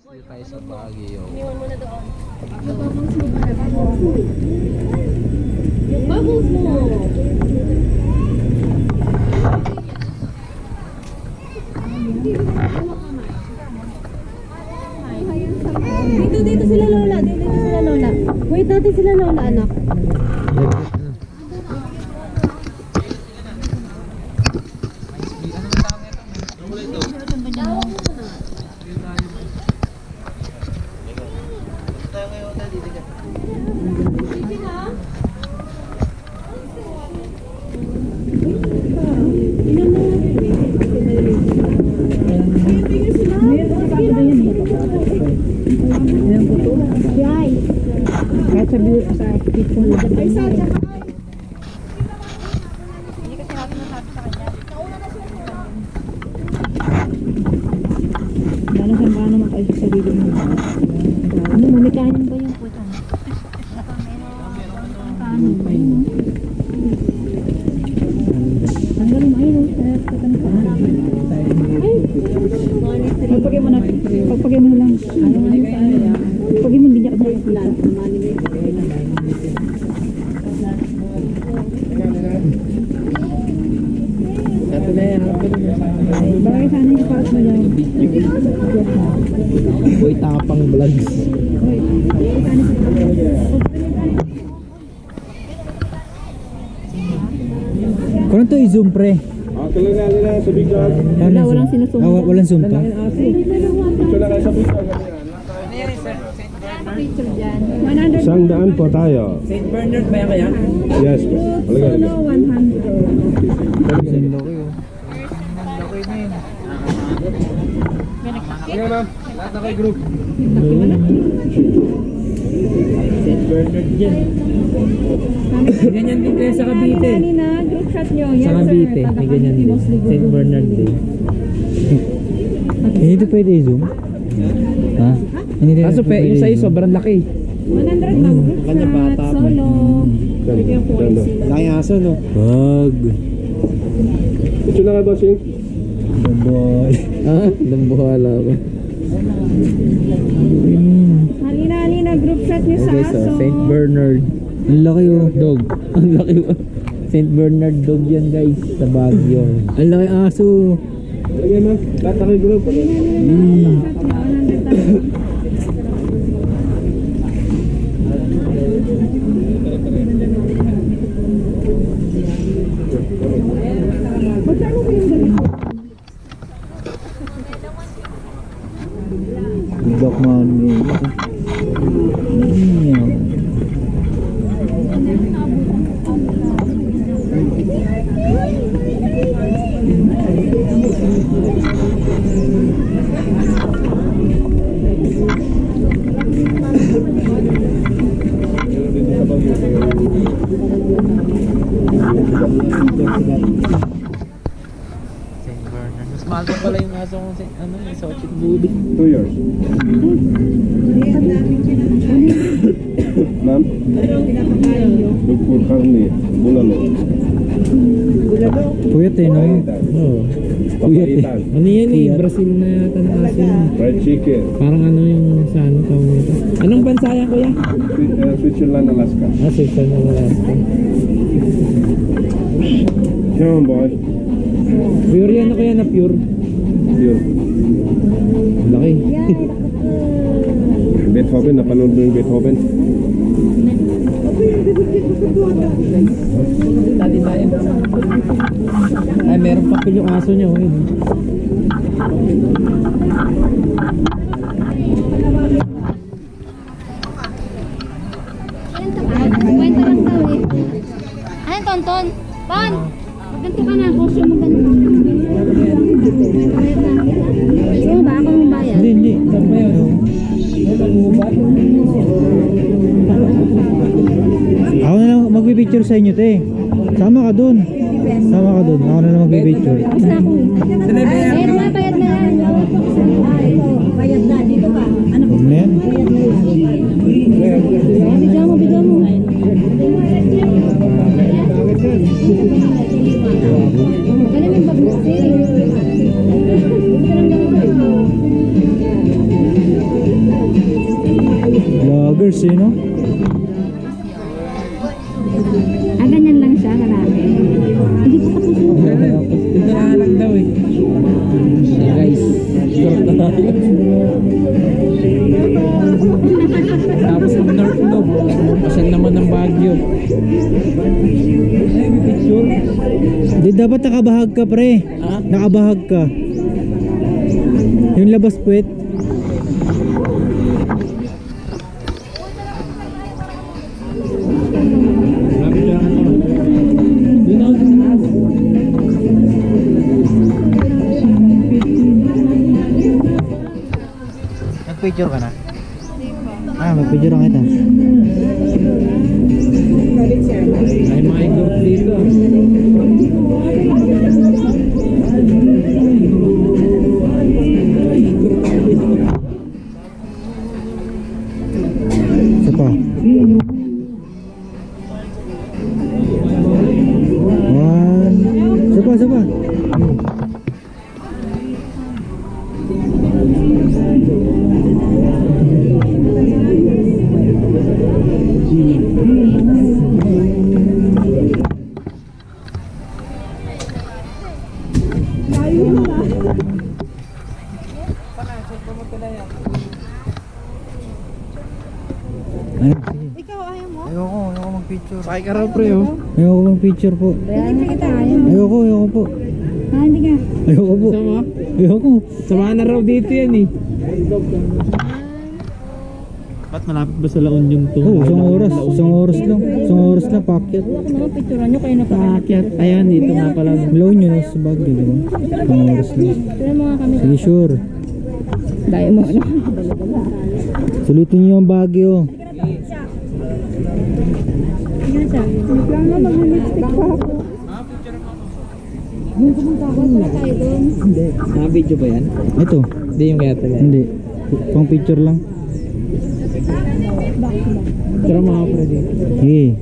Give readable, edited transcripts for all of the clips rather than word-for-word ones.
Dito tayo sa Baguio. Iniwan mo na doon. Yung bubbles mo. Dito sila Lola. Dito sila Lola. Wait natin sila Lola, anak. Kahit sa picture na Ay, sa tsaka. lalo sa paano makaisa sa sarili mo. Ano, mamikanin ba yung puto? Ano pa yun? Ang galing mo, ayun, pagpagay mo na, pagpagay mo na lang. Pagpagay mo, bigyan ka na yung plan. Bagay sana yung part mo lang. Boy Tapang Vlogs. Kung ito i-zoom pre? Wala, walang sinusumpa. Walang zoom to? Picture dyan. 100. Isang daan po tayo. St. Bernard ba yan kaya? Yes. Solo 100. Ang laki oh. Ang laki na yun. Sige ma'am, lahat na kayo group. St. Bernard dyan. Ganyan din kayo sa Cavite. Kanina, group shot nyo. Yes, Sa sir. Cavite, may ganyan din. St. Bernard din. Eh, ito pwede i-zoom? Ha? Kaso yung sa'yo sobrang laki. 100 ma'am. Group Kanya shot, bata pa. solo. Bigyan po kayo sila. Laki aso, no? Wag. Ito na nga bossing. Bambol. Ah, dambuhala ba? Halina, group shot nyo sa Okay, aso. so St. Bernard Ang laki oh. dog. Ang laki ba? St. Bernard dog yan, guys, sa Baguio. Ang laki aso. Lagyan mo. Lahat na kayo group. Good man. St. Bernard. Mas mahal pa pala yung aso kung sa Ochit Budi. 2 years. Ma'am? Look for karne. Bulalo. Puyat eh, no? Oo. Papaitan. Ano yan eh? Brazil na yata na aso yan. Fried chicken. Parang ano yung sa ano tawag nito. Anong bansa yan, kuya? Switzerland, Alaska. Ah, Switzerland na Alaska. Come on, boy. Pure yan na kuya, na pure. Yun. Laki. Beethoven. Napanood mo yung Beethoven? Dati tayo. Ay, meron papel yung aso niya. Oh, yun. Kwenta lang daw eh. Ano, Tonton? Pon! Magganto ka na. Costume mo ganun. Gusto mo ba? Ako mong bayad? Hindi. Saan ba yun? Ako na lang magbibicture sa inyo, te. Sama ka dun. Ako na lang magbibicture. Tapos na ako eh. Ayun nga, bayad na yan. Bayad na, dito ba? Ano ko? Huwag na yan. Bigyan mo. Ganun yung pag-mistake. Vloggers eh, no? Ganyan lang siya, kalaki. Hindi ko tapos mo. Ito na lang daw eh. Guys. Tapos ang North Loop. Pasal naman ng Baguio. Ay, may picture. Di dapat nakabahag ka, pre. Ha? Nakabahag ka. Yung labas puwet. Nag-picture ka na? Ah, mag-picture lang kita. Ay, mga igor dito. Isa pa. One. Isa pa, isa pa. Ayun, sige. Ikaw, ayaw mo? Ayoko mag-picture. Sakay ka raw pre oh. Ayoko mag-picture po. Hindi kita ayaw. Ayoko po. Hindi ka. Ayoko po. Sama? Ayoko. Samahan na raw dito yan eh. Ba't malapit ba sa La Union to? Oh, isang oras lang. Isang oras lang, pakyat. Ako naman picturean nyo kayo na pa. Paakyat. Ayan, dito nga pala. Blow nyo na sa Baguio, di ba? Isang oras lang. Picturean mo nga kami. Sige, sure. Dahil mo ano. Sulitin nyo ang Baguio. Tingnan siya. Lang na mag-lipstick pa ako. Wala tayo doon. Naka-video ba yan? Ito. Hindi yung kaya talaga. Hindi. Pang picture lang. Pero mga pre dito. Sige.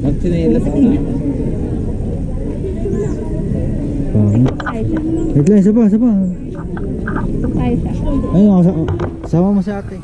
Magsinelas ako na. Pangit. Tayo siya. Wait lang, isa pa. Tayo siya. Ayun, sama mo si ate.